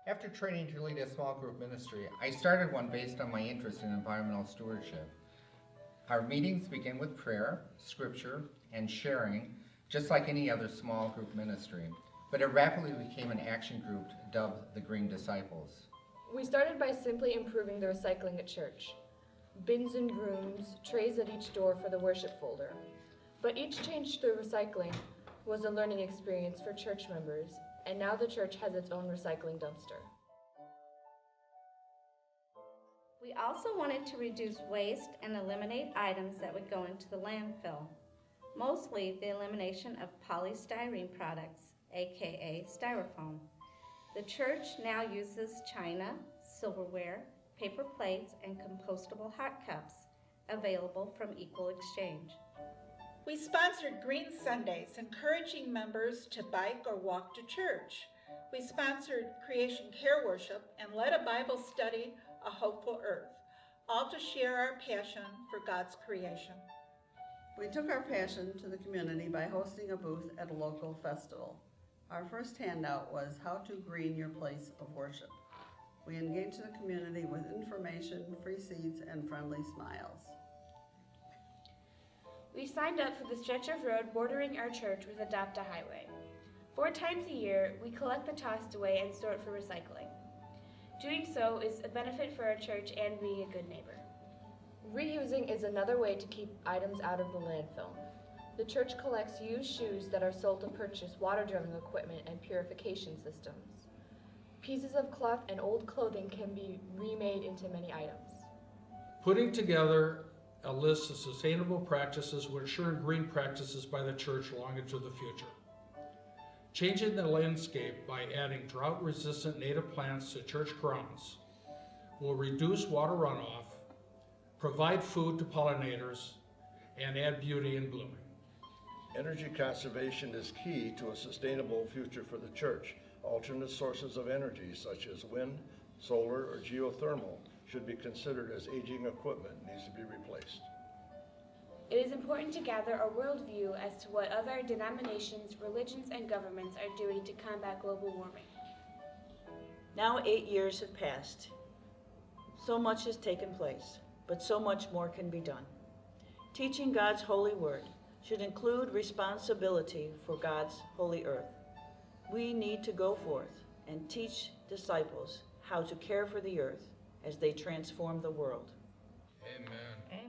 After training to lead a small group ministry, I started one based on my interest in environmental stewardship. Our meetings begin with prayer, scripture, and sharing, just like any other small group ministry, but it rapidly became an action group dubbed the Green Disciples. We started by simply improving the recycling at church. Bins and rooms, trays at each door for the worship folder. But each change to recycling was a learning experience for church members, and now the church has its own recycling dumpster. We also wanted to reduce waste and eliminate items that would go into the landfill, mostly the elimination of polystyrene products, aka styrofoam. The church now uses china, silverware, paper plates, and compostable hot cups, available from Equal Exchange. We sponsored Green Sundays, encouraging members to bike or walk to church. We sponsored Creation Care Worship and led a Bible study, A Hopeful Earth, all to share our passion for God's creation. We took our passion to the community by hosting a booth at a local festival. Our first handout was How to Green Your Place of Worship. We engaged the community with information, free seats, and friendly smiles. We signed up for the stretch of road bordering our church with Adopt a Highway. 4 times a year, we collect the tossed away and store it for recycling. Doing so is a benefit for our church and being a good neighbor. Reusing is another way to keep items out of the landfill. The church collects used shoes that are sold to purchase water-drilling equipment and purification systems. Pieces of cloth and old clothing can be remade into many items. Putting together a list of sustainable practices will ensure green practices by the church long into the future. Changing the landscape by adding drought-resistant native plants to church grounds will reduce water runoff, provide food to pollinators, and add beauty and blooming. Energy conservation is key to a sustainable future for the church. Alternate sources of energy such as wind, solar, or geothermal should be considered as aging equipment needs to be replaced. It is important to gather a worldview as to what other denominations, religions, and governments are doing to combat global warming. Now 8 years have passed. So much has taken place, but so much more can be done. Teaching God's holy word should include responsibility for God's holy earth. We need to go forth and teach disciples how to care for the earth as they transform the world. Amen. Amen.